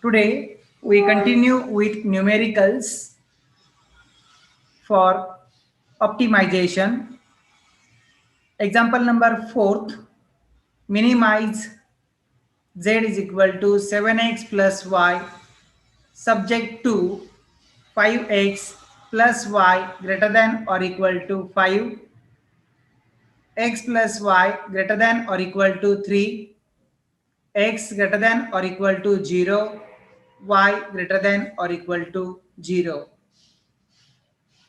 Today we continue with numericals for optimization. Example number 4th, minimize z is equal to 7x plus y subject to 5x plus y greater than or equal to 5, x plus y greater than or equal to 3, x greater than or equal to 0, y greater than or equal to 0.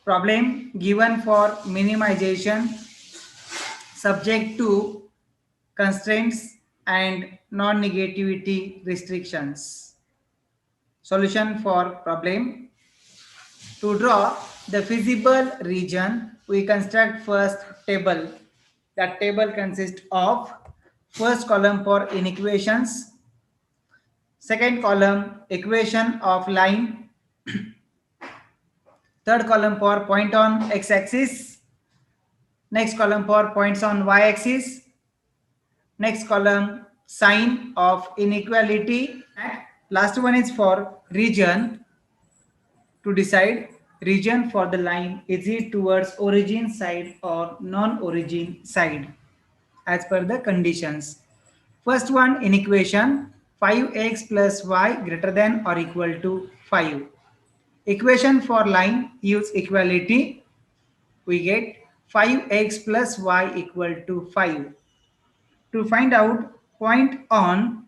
Problem given for minimization subject to constraints and non-negativity restrictions. Solution for problem. To draw the feasible region, we construct first table. That table consists of first column for inequations, second column equation of line, third column for point on x-axis, next column for points on y-axis, next column sign of inequality, and last one is for region. To decide region for the line, is it towards origin side or non-origin side as per the conditions. First one in equation, 5x plus y greater than or equal to 5. Equation for line use equality. We get 5x plus y equal to 5. To find out point on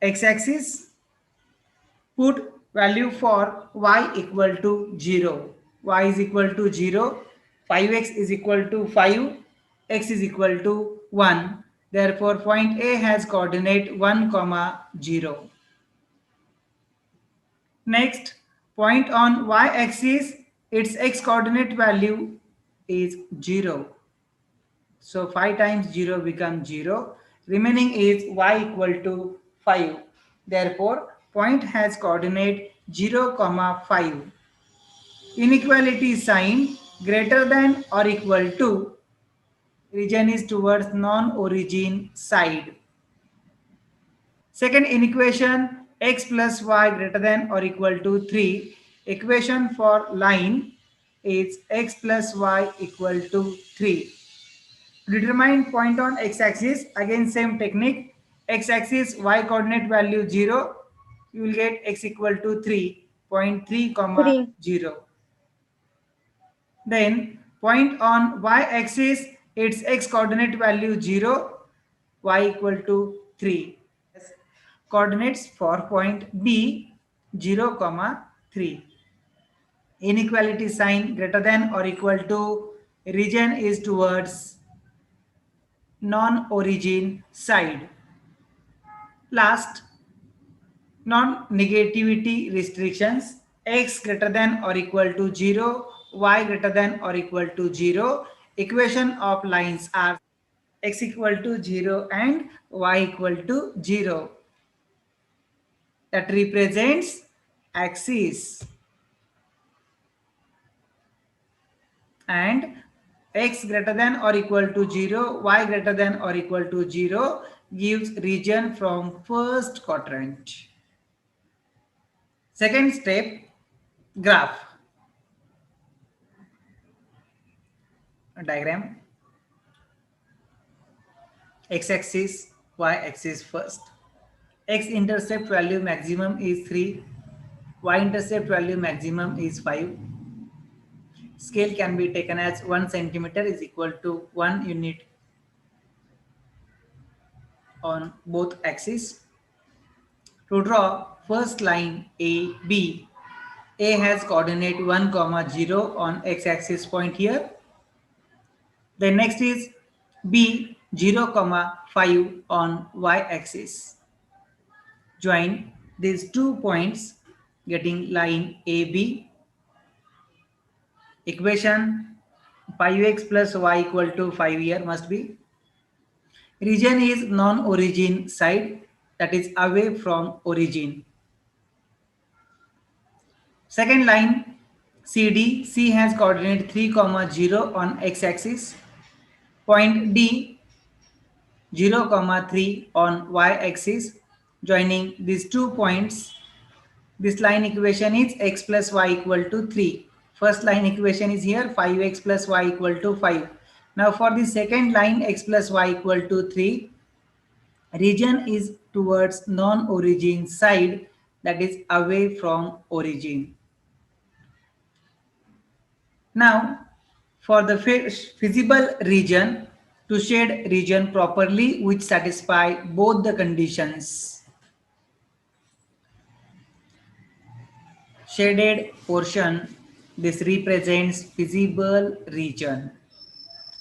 x-axis, put value for y equal to 0. Y is equal to 0. 5x is equal to 5. X is equal to 1. Therefore, point A has coordinate 1, 0. Next, point on y-axis, its x coordinate value is 0. So 5 times 0 becomes 0. Remaining is y equal to 5. Therefore, point has coordinate 0, 5. Inequality sign greater than or equal to, region is towards non-origin side. Second inequation, x plus y greater than or equal to 3. Equation for line is x plus y equal to 3. Determine point on x-axis. Again same technique. X-axis y coordinate value 0. You will get x equal to 3. Point 3, 3. 0. Then point on y-axis, its x coordinate value 0, y equal to 3. Coordinates for point B 0, 3. Inequality sign greater than or equal to, region is towards non-origin side. Last, non-negativity restrictions, x greater than or equal to 0, y greater than or equal to 0. Equation of lines are x equal to 0 and y equal to 0. That represents axis, and x greater than or equal to 0, y greater than or equal to 0 gives region from first quadrant. Second step, graph diagram. X-axis, y-axis first. X-intercept value maximum is 3. Y-intercept value maximum is 5. Scale can be taken as 1 centimeter is equal to 1 unit on both axes. To draw first line AB, A has coordinate 1, 0 on x-axis point here. Then next is B 0, 5 on y-axis. Join these 2 points getting line AB. Equation 5x plus y equal to 5 here must be. Region is non-origin side, that is away from origin. Second line CD, C has coordinate 3, 0 on x-axis. Point D 0, 3 on y-axis. joining these 2 points. This line equation is x plus y equal to 3. First line equation is here 5x plus y equal to 5. Now for the second line x plus y equal to 3, region is towards non-origin side, that is away from origin. Now for the feasible region, to shade region properly which satisfy both the conditions. Shaded portion, this represents feasible region.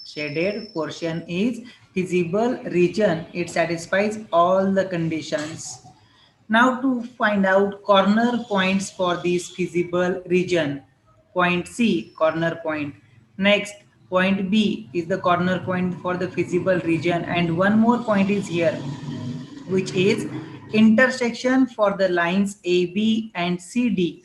Shaded portion is feasible region. It satisfies all the conditions. Now to find out corner points for this feasible region. Point C, corner point. Next, point B is the corner point for the feasible region, and one more point is here, which is intersection for the lines AB and CD.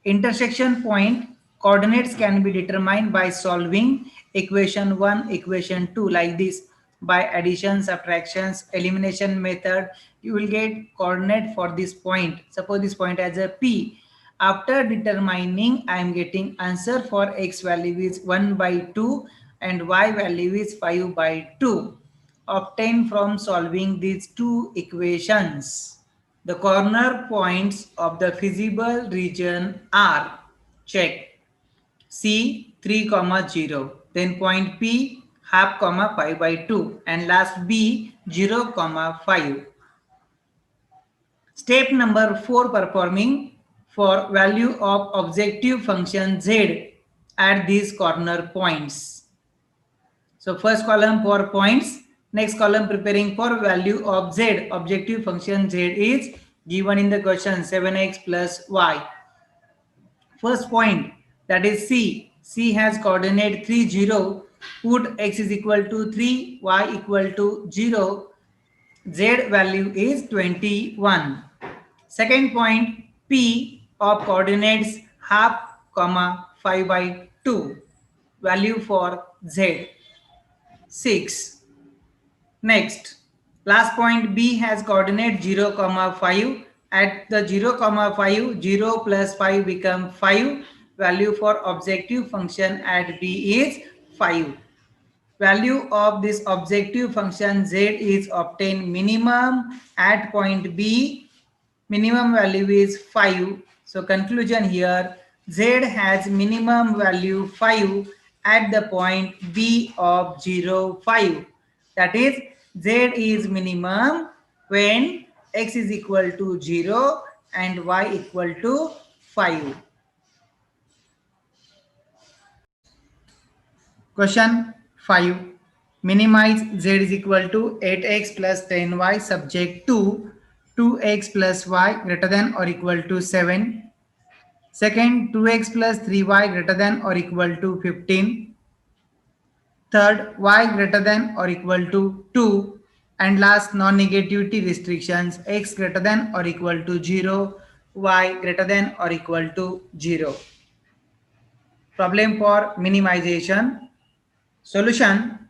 Intersection point coordinates can be determined by solving equation 1, equation 2 like this. By addition, subtractions, elimination method, you will get coordinate for this point. Suppose this point as a P. After determining, I am getting answer for x value is 1 by 2 and y value is 5 by 2. Obtained from solving these two equations. The corner points of the feasible region are, check, C 3, 0, then point P half, 5 by 2, and last B 0, 5. Step number 4, performing for value of objective function Z at these corner points. So first column for points, next column preparing for value of Z. Objective function Z is given in the question 7x plus y. First point, that is C. C has coordinate 3, 0. Put x is equal to 3, y equal to 0. Z value is 21. Second point, P of coordinates half, 5 by 2. Value for Z 6. Next, last point, B has coordinate 0, 5. At the 0, 5, 0 plus 5 become 5. Value for objective function at B is 5. Value of this objective function Z is obtained minimum at point B. Minimum value is 5. So conclusion here, Z has minimum value 5 at the point B of 0, 5. That is, Z is minimum when x is equal to 0 and y equal to 5. Question 5. Minimize Z is equal to 8x plus 10y subject to 2x plus y greater than or equal to 7. Second, 2x plus 3y greater than or equal to 15. Third, y greater than or equal to 2. And last, non-negativity restrictions, x greater than or equal to 0, y greater than or equal to 0. Problem for minimization. Solution.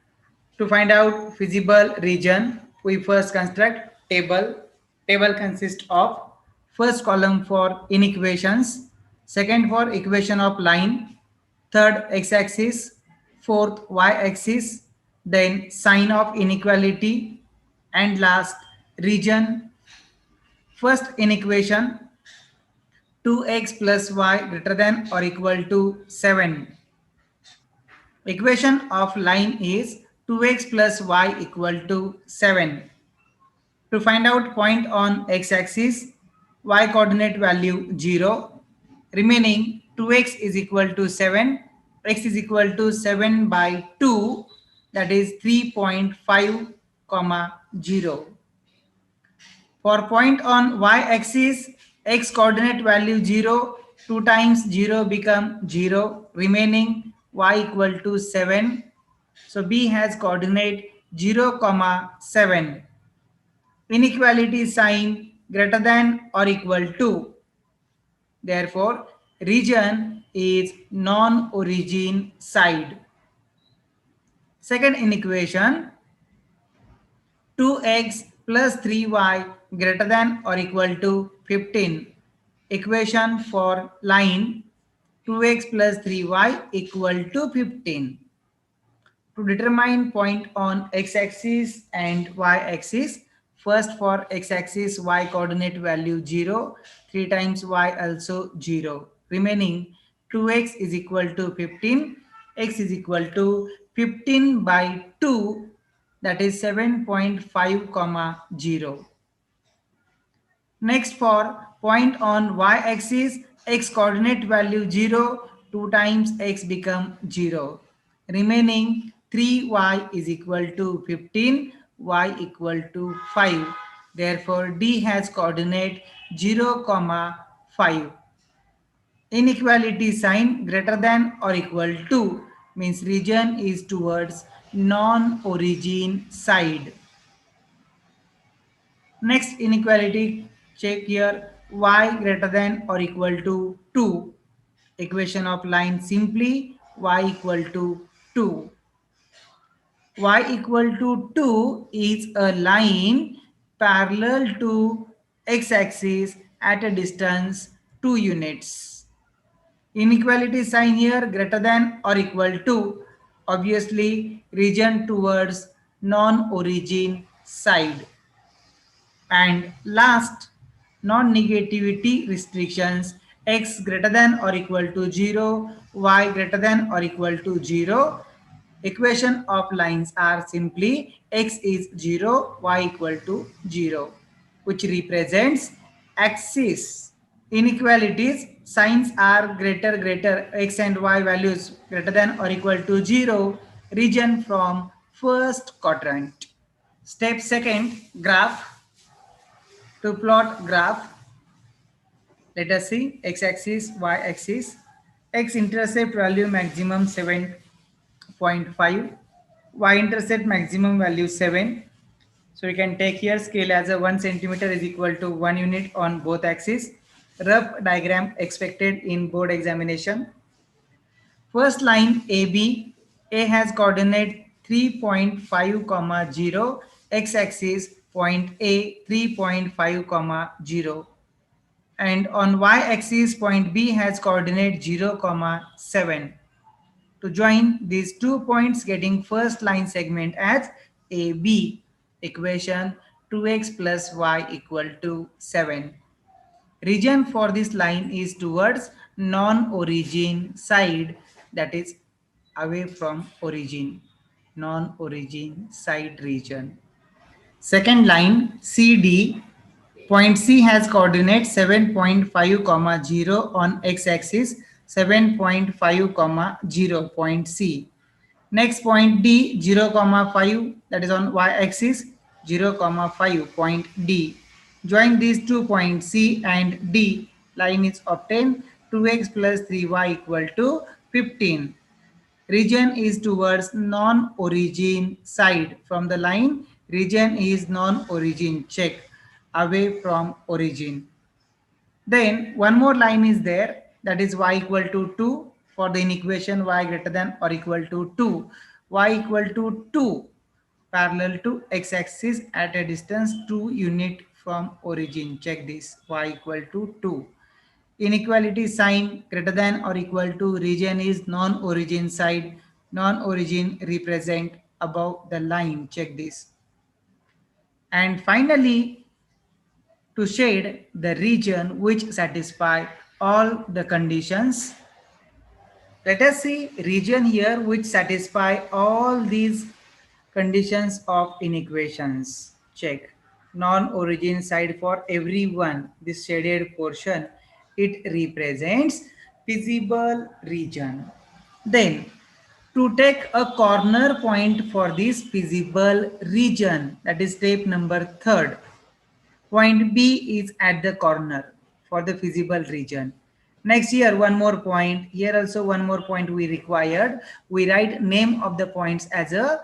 To find out feasible region, we first construct table. Table consists of first column for inequations, second for equation of line, third x-axis, fourth y-axis, then sign of inequality, and last region. First inequation, 2x plus y greater than or equal to 7. Equation of line is 2x plus y equal to 7. To find out point on x-axis, y coordinate value 0, remaining 2x is equal to 7, x is equal to 7 by 2, that is 3.5, 0. For point on y-axis, x coordinate value 0, 2 times 0 become 0, remaining y equal to 7. So B has coordinate 0, 7. Inequality sign greater than or equal to. Therefore, region is non-origin side. Second inequation, 2x plus 3y greater than or equal to 15. Equation for line 2x plus 3y equal to 15. To determine point on x-axis and y-axis, first for x-axis y coordinate value 0, 3 times y also 0. Remaining 2x is equal to 15, x is equal to 15 by 2, that is 7.5 comma 0. Next for point on y-axis, x coordinate value 0, 2 times x become 0. Remaining 3y is equal to 15, y equal to 5. Therefore, D has coordinate 0, 5. Inequality sign greater than or equal to means region is towards non-origin side. Next inequality, check here, y greater than or equal to 2. Equation of line simply y equal to 2. Y equal to 2 is a line parallel to x-axis at a distance 2 units. Inequality sign here greater than or equal to, obviously region towards non-origin side. And last, non-negativity restrictions, x greater than or equal to 0, y greater than or equal to 0. Equation of lines are simply x is 0, y equal to 0, which represents axis. Inequalities signs are greater x and y values greater than or equal to 0, region from first quadrant. Step second, graph. To plot graph, let us see x-axis, y-axis. X-intercept value maximum 7.5, y-intercept maximum value 7. So you can take here scale as a 1 centimeter is equal to 1 unit on both axes. Rough diagram expected in board examination. First line AB, A has coordinate 3.5 comma 0, x-axis point A 3.5 comma 0. And on y-axis point B has coordinate 0, 7. To join these 2 points, getting first line segment as AB, equation 2x plus y equal to 7. Region for this line is towards non-origin side, that is away from origin, non-origin side region. Second line CD, point C has coordinate 7.5 comma 0 on x-axis, 7.5 comma 0 point C. Next point D 0 comma 5, that is on y-axis, 0 comma 5 point D. Join these 2 points C and D, line is obtained, 2x plus 3y equal to 15. Region is towards non-origin side. From the line, region is non-origin, check, away from origin. Then one more line is there, that is y equal to 2 for the inequation y greater than or equal to 2. Y equal to 2 parallel to x-axis at a distance 2 unit from origin. Check this, y equal to 2. Inequality sign greater than or equal to region is non-origin side. Non-origin represent above the line. Check this. And finally, to shade the region which satisfy all the conditions, let us see region here which satisfy all these conditions of inequations. Check. Non-origin side for everyone. This shaded portion, it represents feasible region. Then to take a corner point for this feasible region, that is step number 3rd. Point B is at the corner for the feasible region. Next here, one more point. Here also one more point we required. We write name of the points as a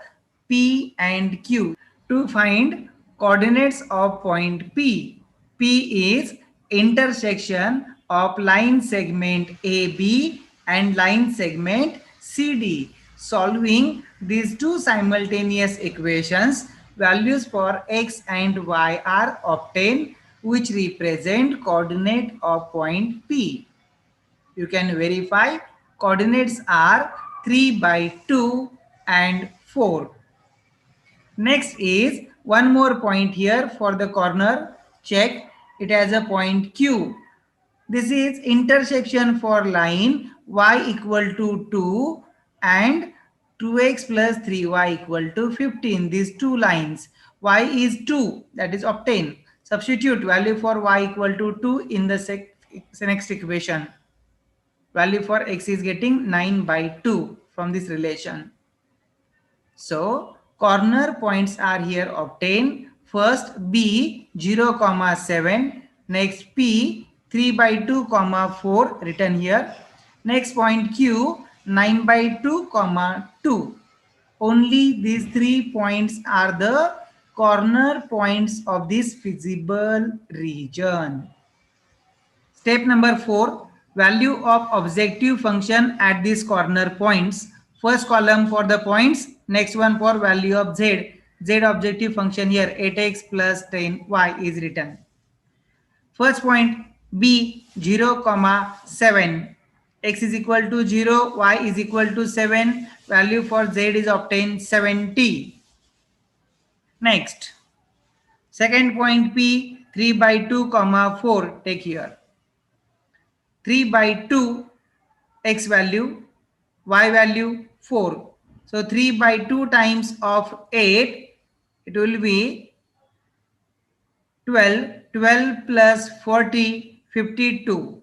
P and Q. To find coordinates of point P, P is intersection of line segment AB and line segment CD. Solving these two simultaneous equations, values for x and y are obtained which represent coordinate of point P. You can verify coordinates are 3 by 2 and 4. Next is one more point here for the corner. Check, it has a point Q. This is intersection for line y equal to 2 and 2x plus 3y equal to 15. These two lines, y is 2, that is obtained. Substitute value for y equal to 2 in the next equation. Value for x is getting 9 by 2 from this relation. So corner points are here obtained. First B 0, 7. Next P 3 by 2, 4 written here. Next point Q 9 by 2, 2. Only these 3 points are the corner points of this feasible region. Step number 4, value of objective function at these corner points. First column for the points, next one for value of z. Z objective function here 8x plus 10y is written. First point B 0, 7. X is equal to 0, y is equal to 7. Value for z is obtained 70. Next, second point P 3 by 2, 4. Take here. 3 by 2 x value, y value 4. So 3 by 2 times of 8, it will be 12. 12 plus 40, 52.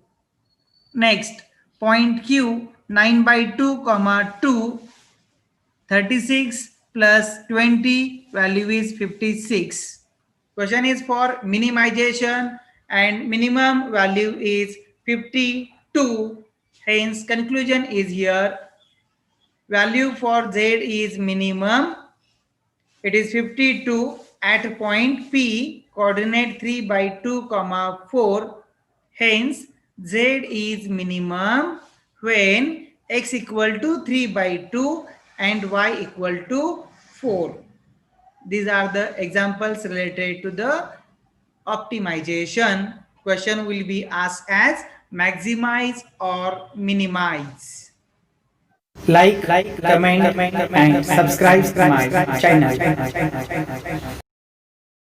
Next, point Q 9 by 2, 2. 36 plus 20, value is 56. Question is for minimization and minimum value is 52. Hence conclusion is here. Value for z is minimum. It is 52 at point P, coordinate 3 by 2, 4. Hence z is minimum when x equal to 3 by 2 and y equal to 4. These are the examples related to the optimization. Question will be asked as maximize or minimize. Like, comment, and subscribe my channel.